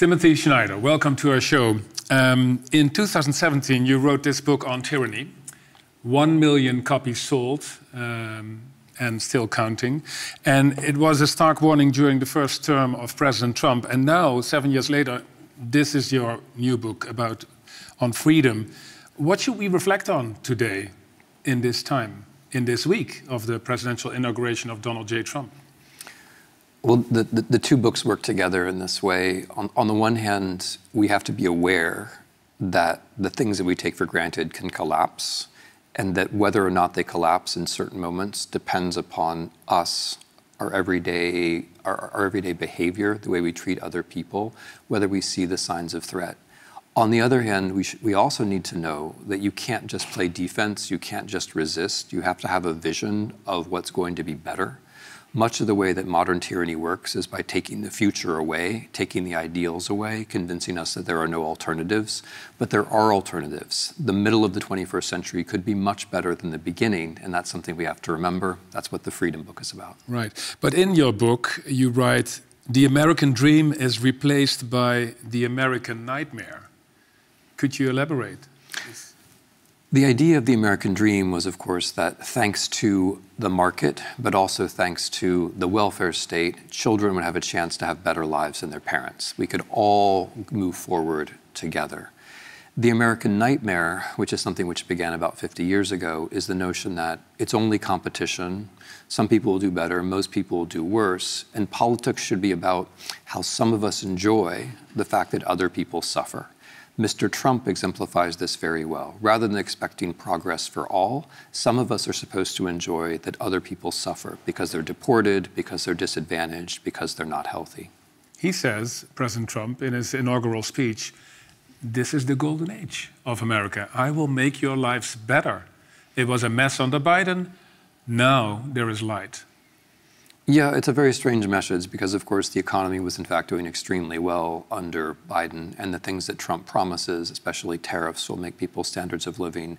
Timothy Snyder, welcome to our show. In 2017, you wrote this book on tyranny. 1 million copies sold, and still counting. And it was a stark warning during the first term of President Trump. And now, 7 years later, this is your new book on freedom. What should we reflect on today, in this time, in this week of the presidential inauguration of Donald J. Trump? Well, the two books work together in this way. On the one hand, we have to be aware that the things that we take for granted can collapse, and that whether or not they collapse in certain moments depends upon us, our everyday behavior, the way we treat other people, whether we see the signs of threat. On the other hand, we also need to know that you can't just play defense, you can't just resist, you have to have a vision of what's going to be better. Much of the way that modern tyranny works is by taking the future away, taking the ideals away, convincing us that there are no alternatives. But there are alternatives. The middle of the 21st century could be much better than the beginning, and that's something we have to remember. That's what the Freedom Book is about. Right. But in your book, you write, the American dream is replaced by the American nightmare. Could you elaborate? The idea of the American dream was, of course, that thanks to the market, but also thanks to the welfare state, children would have a chance to have better lives than their parents. We could all move forward together. The American nightmare, which is something which began about 50 years ago, is the notion that it's only competition. Some people will do better, most people will do worse, and politics should be about how some of us enjoy the fact that other people suffer. Mr. Trump exemplifies this very well. Rather than expecting progress for all, some of us are supposed to enjoy that other people suffer because they're deported, because they're disadvantaged, because they're not healthy. He says, President Trump, in his inaugural speech, this is the golden age of America. I will make your lives better. It was a mess under Biden. Now there is light. Yeah, it's a very strange message because, of course, the economy was in fact doing extremely well under Biden, and the things that Trump promises, especially tariffs, will make people's standards of living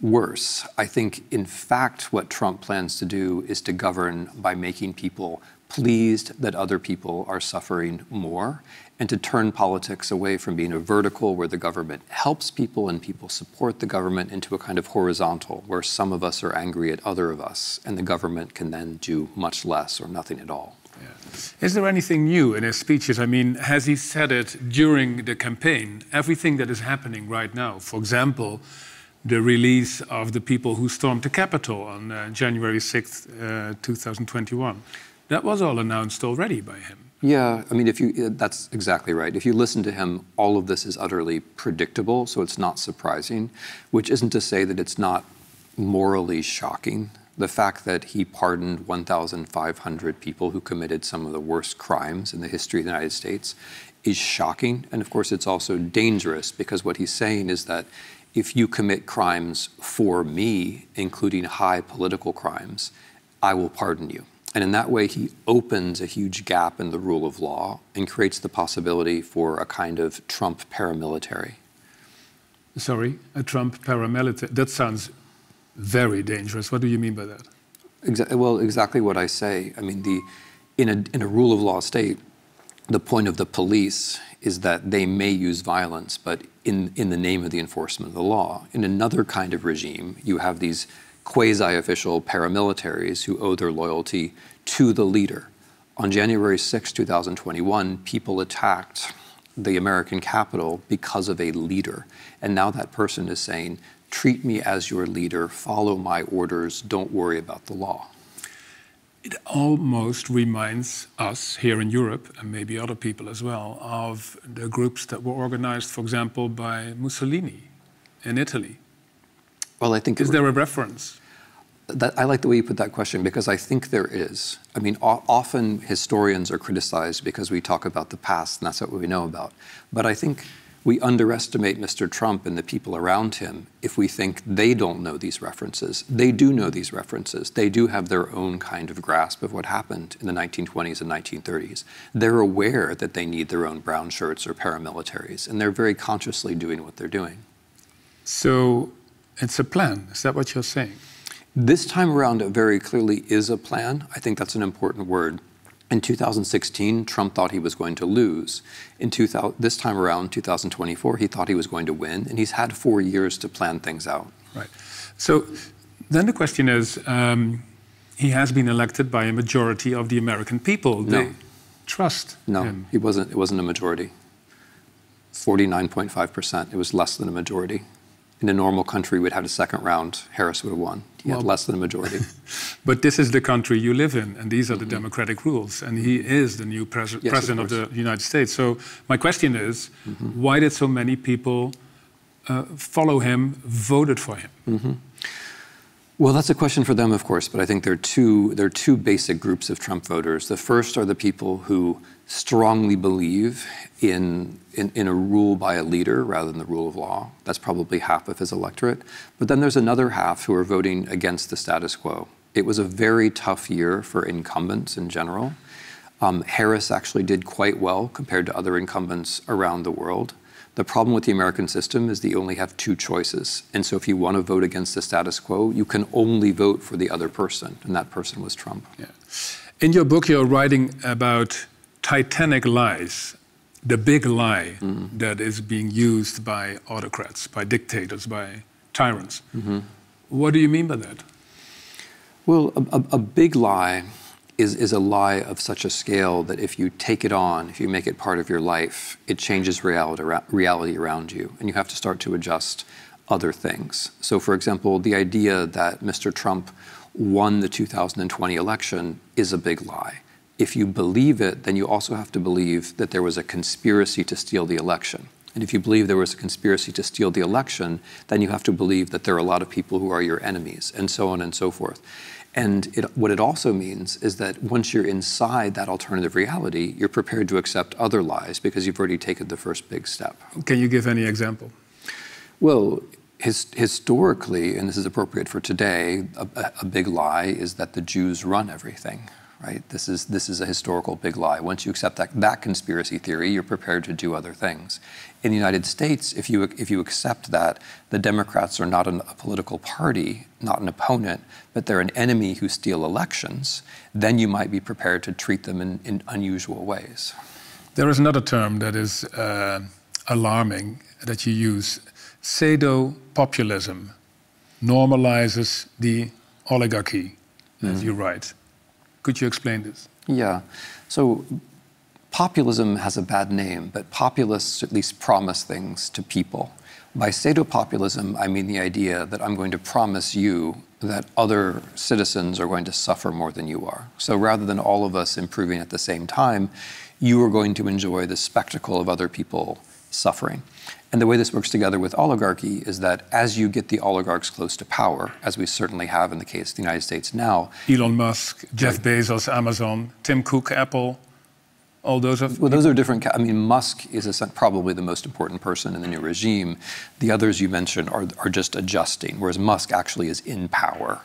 worse. I think, in fact, what Trump plans to do is to govern by making people pleased that other people are suffering more, and to turn politics away from being a vertical where the government helps people and people support the government into a kind of horizontal where some of us are angry at other of us and the government can then do much less or nothing at all. Yeah. Is there anything new in his speeches? I mean, has he said it during the campaign? Everything that is happening right now, for example, the release of the people who stormed the Capitol on January 6th, 2021, that was all announced already by him. Yeah, I mean, that's exactly right. If you listen to him, all of this is utterly predictable, so it's not surprising, which isn't to say that it's not morally shocking. The fact that he pardoned 1,500 people who committed some of the worst crimes in the history of the United States is shocking. And of course, it's also dangerous because what he's saying is that if you commit crimes for me, including high political crimes, I will pardon you. And in that way, he opens a huge gap in the rule of law and creates the possibility for a kind of Trump paramilitary. Sorry, a Trump paramilitary? That sounds very dangerous. What do you mean by that? Well, exactly what I say. I mean, in a rule of law state, the point of the police is that they may use violence, but in the name of the enforcement of the law. In another kind of regime, you have these quasi-official paramilitaries who owe their loyalty to the leader. On January 6, 2021, people attacked the American Capitol because of a leader. And now that person is saying, treat me as your leader, follow my orders, don't worry about the law. It almost reminds us here in Europe, and maybe other people as well, of the groups that were organized, for example, by Mussolini in Italy. Well, I think is there a reference? I like the way you put that question because I think there is. I mean, often historians are criticized because we talk about the past and that's what we know about. But I think we underestimate Mr. Trump and the people around him if we think they don't know these references. They do know these references. They do have their own kind of grasp of what happened in the 1920s and 1930s. They're aware that they need their own brown shirts or paramilitaries, and they're very consciously doing what they're doing. So it's a plan. Is that what you're saying? This time around, it very clearly is a plan. I think that's an important word. In 2016, Trump thought he was going to lose. This time around, 2024, he thought he was going to win, and he's had 4 years to plan things out. Right. So then the question is, he has been elected by a majority of the American people. They trust him. It wasn't a majority. 49.5%. It was less than a majority. In a normal country, we'd had a second round. Harris would have won. He had less than a majority. But this is the country you live in, and these are the democratic rules. And he is the new president of the United States. So my question is, why did so many people follow him, voted for him? Well, that's a question for them, of course, but I think there are two basic groups of Trump voters. The first are the people who strongly believe in a rule by a leader rather than the rule of law. That's probably half of his electorate. But then there's another half who are voting against the status quo. It was a very tough year for incumbents in general. Harris actually did quite well compared to other incumbents around the world. The problem with the American system is that you only have two choices. And so if you want to vote against the status quo, you can only vote for the other person. And that person was Trump. Yeah. In your book, you're writing about titanic lies, the big lie that is being used by autocrats, by dictators, by tyrants. What do you mean by that? Well, a big lie is a lie of such a scale that if you take it on, if you make it part of your life, it changes reality around you, and you have to start to adjust other things. So, for example, the idea that Mr. Trump won the 2020 election is a big lie. If you believe it, then you also have to believe that there was a conspiracy to steal the election. And if you believe there was a conspiracy to steal the election, then you have to believe that there are a lot of people who are your enemies, and so on and so forth. And what it also means is that once you're inside that alternative reality, you're prepared to accept other lies because you've already taken the first big step. Can you give any example? Well, historically, and this is appropriate for today, a big lie is that the Jews run everything. Right? This is a historical big lie. Once you accept that conspiracy theory, you're prepared to do other things. In the United States, if you accept that the Democrats are not a political party, not an opponent, but they're an enemy who steal elections, then you might be prepared to treat them in unusual ways. There is another term that is alarming that you use. Pseudo-populism normalizes the oligarchy, as you write. Could you explain this? Yeah. So populism has a bad name, but populists at least promise things to people. By pseudo-populism, I mean the idea that I'm going to promise you that other citizens are going to suffer more than you are. So rather than all of us improving at the same time, you are going to enjoy the spectacle of other people suffering. And the way this works together with oligarchy is that as you get the oligarchs close to power, as we certainly have in the case of the United States now. Elon Musk, Jeff Bezos, Amazon, Tim Cook, Apple, all those are... Well, those are different. I mean, Musk is probably the most important person in the new regime. The others you mentioned are just adjusting, whereas Musk actually is in power.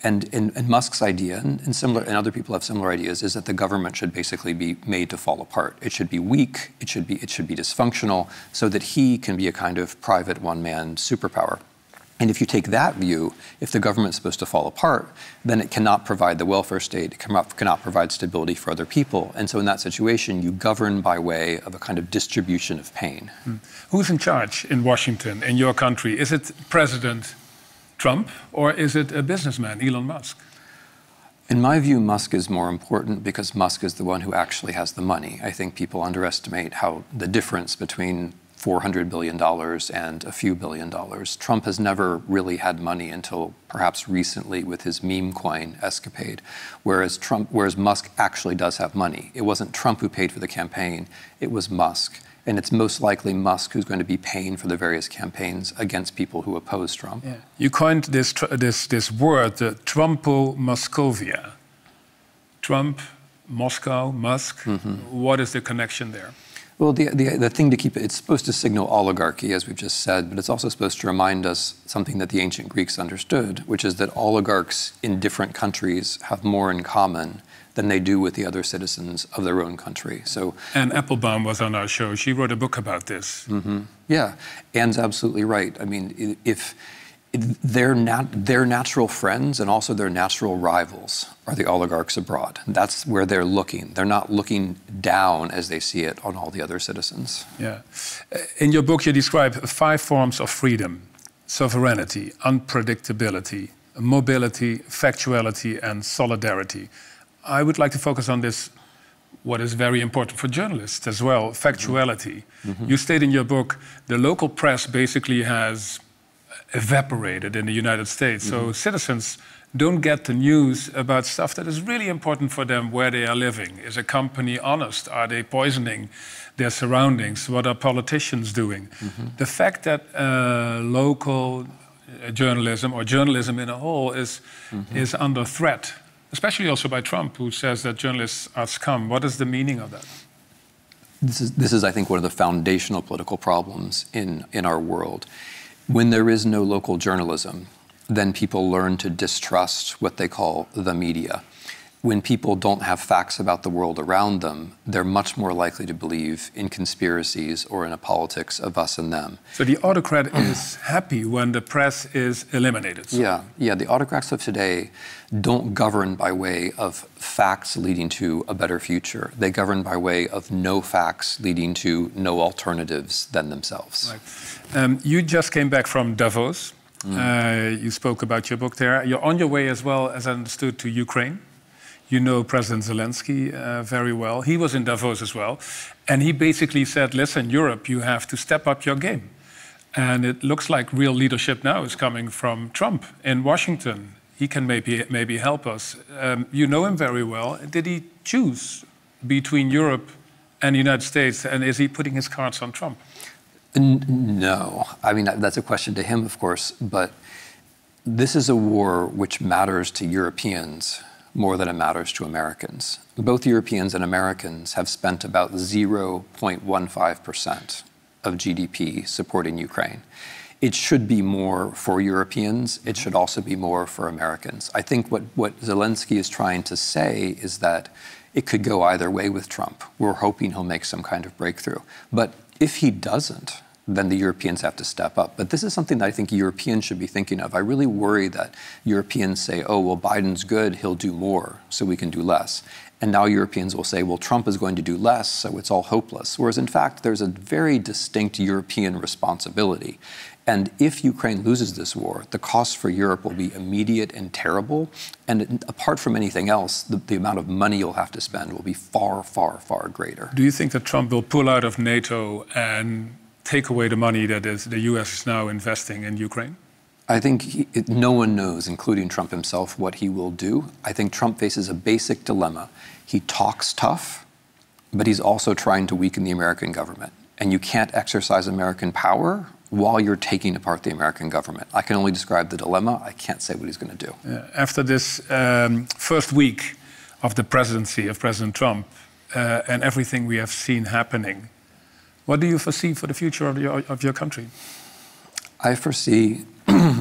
And Musk's idea, and other people have similar ideas, is that the government should basically be made to fall apart. It should be weak, it should be dysfunctional, so that he can be a kind of private one-man superpower. And if you take that view, if the government's supposed to fall apart, then it cannot provide the welfare state, it cannot provide stability for other people. And so in that situation, you govern by way of a kind of distribution of pain. Who's in charge in Washington, in your country? Is it President Trump, or is it a businessman, Elon Musk? In my view, Musk is more important because Musk is the one who actually has the money. I think people underestimate how the difference between $400 billion and a few $billion. Trump has never really had money until perhaps recently with his meme coin escapade, whereas Musk actually does have money. It wasn't Trump who paid for the campaign, it was Musk. And it's most likely Musk who's going to be paying for the various campaigns against people who oppose Trump. Yeah. You coined this word, the Trumpo-Moscovia. Trump, Moscow, Musk. What is the connection there? Well, the thing to keep it's supposed to signal oligarchy, as we've just said, but it's also supposed to remind us something that the ancient Greeks understood, which is that oligarchs in different countries have more in common than they do with the other citizens of their own country. So, Anne Applebaum was on our show. She wrote a book about this. Yeah, Anne's absolutely right. I mean, if Their natural friends and also their natural rivals are the oligarchs abroad. That's where they're looking. They're not looking down as they see it on all the other citizens. Yeah. In your book, you describe 5 forms of freedom: sovereignty, unpredictability, mobility, factuality, and solidarity. I would like to focus on this, what is very important for journalists as well, factuality. Mm-hmm. You state in your book, the local press basically has evaporated in the United States. Mm-hmm. So citizens don't get the news about stuff that is really important for them where they are living. Is a company honest? Are they poisoning their surroundings? What are politicians doing? Mm-hmm. The fact that local journalism or journalism in a whole is under threat, especially also by Trump, who says that journalists are scum. What is the meaning of that? This is, I think, one of the foundational political problems in our world. When there is no local journalism, then people learn to distrust what they call the media. When people don't have facts about the world around them, they're much more likely to believe in conspiracies or in a politics of us and them. So the autocrat is happy when the press is eliminated. So. Yeah. The autocrats of today don't govern by way of facts leading to a better future. They govern by way of no facts leading to no alternatives than themselves. Right. You just came back from Davos. You spoke about your book there. You're on your way as well, as I understood, to Ukraine. You know President Zelensky very well. He was in Davos as well. And he basically said, listen, Europe, you have to step up your game. And it looks like real leadership now is coming from Trump in Washington. He can maybe help us. You know him very well. Did he choose between Europe and the United States? And is he putting his cards on Trump? No. I mean, that's a question to him, of course. But this is a war which matters to Europeans more than it matters to Americans. Both Europeans and Americans have spent about 0.15% of GDP supporting Ukraine. It should be more for Europeans. It should also be more for Americans. I think what Zelensky is trying to say is that it could go either way with Trump. We're hoping he'll make some kind of breakthrough. But if he doesn't, then the Europeans have to step up. But this is something that I think Europeans should be thinking of. I really worry that Europeans say, oh, well, Biden's good, he'll do more, so we can do less. And now Europeans will say, well, Trump is going to do less, so it's all hopeless. Whereas, in fact, there's a very distinct European responsibility. And if Ukraine loses this war, the cost for Europe will be immediate and terrible. And apart from anything else, the amount of money you'll have to spend will be far, far, far greater. Do you think that Trump will pull out of NATO and take away the money that the US is now investing in Ukraine? I think no one knows, including Trump himself, what he will do. I think Trump faces a basic dilemma. He talks tough, but he's also trying to weaken the American government. And you can't exercise American power while you're taking apart the American government. I can only describe the dilemma. I can't say what he's going to do. After this first week of the presidency of President Trump and everything we have seen happening, what do you foresee for the future of your country? I foresee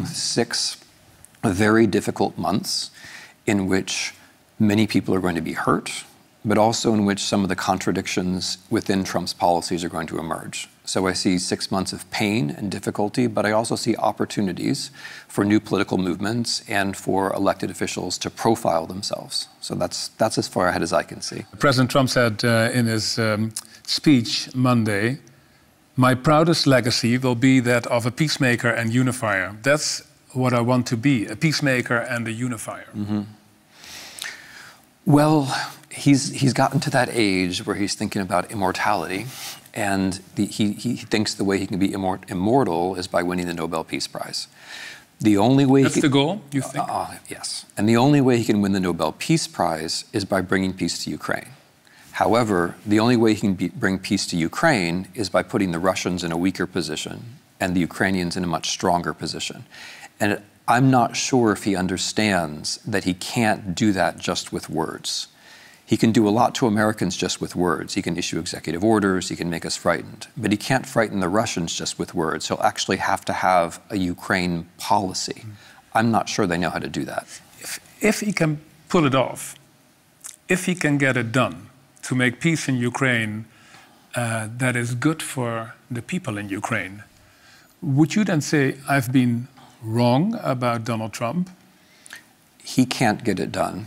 6 very difficult months in which many people are going to be hurt, but also in which some of the contradictions within Trump's policies are going to emerge. So I see 6 months of pain and difficulty, but I also see opportunities for new political movements and for elected officials to profile themselves. So that's as far ahead as I can see. President Trump said in his speech Monday, "My proudest legacy will be that of a peacemaker and unifier." That's what I want to be, a peacemaker and a unifier. Mm-hmm. Well, he's gotten to that age where he's thinking about immortality, and he thinks the way he can be immortal is by winning the Nobel Peace Prize. The only way That's the goal, you think? Yes. And the only way he can win the Nobel Peace Prize is by bringing peace to Ukraine. However, the only way he can bring peace to Ukraine is by putting the Russians in a weaker position and the Ukrainians in a much stronger position. And I'm not sure if he understands that he can't do that just with words. He can do a lot to Americans just with words. He can issue executive orders, he can make us frightened. But he can't frighten the Russians just with words. He'll actually have to have a Ukraine policy. I'm not sure they know how to do that. If he can pull it off, if he can get it done, to make peace in Ukraine that is good for the people in Ukraine, would you then say, I've been wrong about Donald Trump? He can't get it done.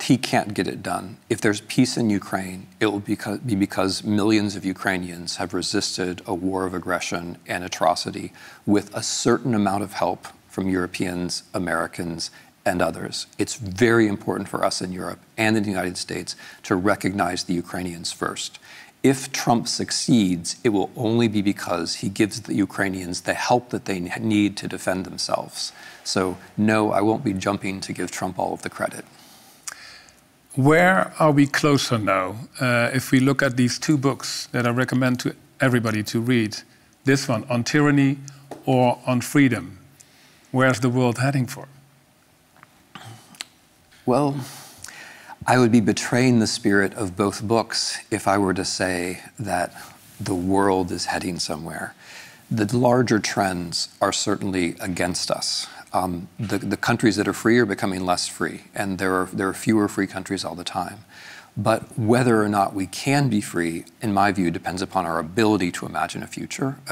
He can't get it done. If there's peace in Ukraine, it will be because millions of Ukrainians have resisted a war of aggression and atrocity with a certain amount of help from Europeans, Americans, and others. It's very important for us in Europe and in the United States to recognize the Ukrainians first. If Trump succeeds, it will only be because he gives the Ukrainians the help that they need to defend themselves. So no, I won't be jumping to give Trump all of the credit. Where are we closer now? If we look at these two books that I recommend to everybody to read, this one on tyranny or on freedom, where's the world heading for? Well, I would be betraying the spirit of both books if I were to say that the world is heading somewhere. The larger trends are certainly against us. The countries that are free are becoming less free, and there are fewer free countries all the time. But whether or not we can be free, in my view, depends upon our ability to imagine a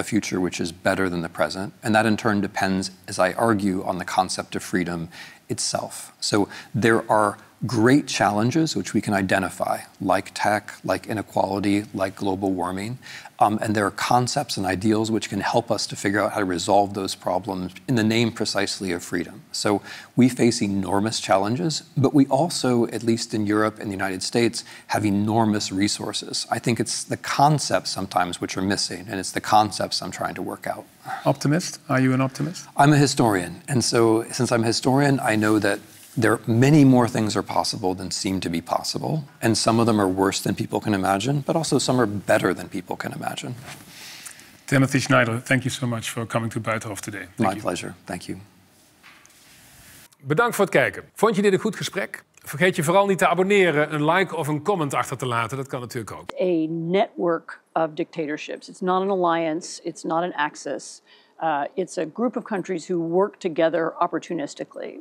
future which is better than the present. And that in turn depends, as I argue, on the concept of freedom itself. So there are great challenges which we can identify, like tech, like inequality, like global warming. And there are concepts and ideals which can help us to figure out how to resolve those problems in the name precisely of freedom. So we face enormous challenges, but we also, at least in Europe and the United States, have enormous resources. I think it's the concepts sometimes which are missing, and it's the concepts I'm trying to work out. Optimist? Are you an optimist? I'm a historian, and so since I'm a historian, I know that there are many more things are possible than seem to be possible, and some of them are worse than people can imagine, but also some are better than people can imagine. Timothy Snyder, thank you so much for coming to Buitenhof today. My pleasure. Thank you. Bedankt voor het kijken. Vond je dit een goed gesprek? Vergeet je vooral niet te abonneren, een like of een comment achter te laten. Dat kan natuurlijk ook. A network of dictatorships. It's not an alliance. It's not an axis. It's a group of countries who work together opportunistically.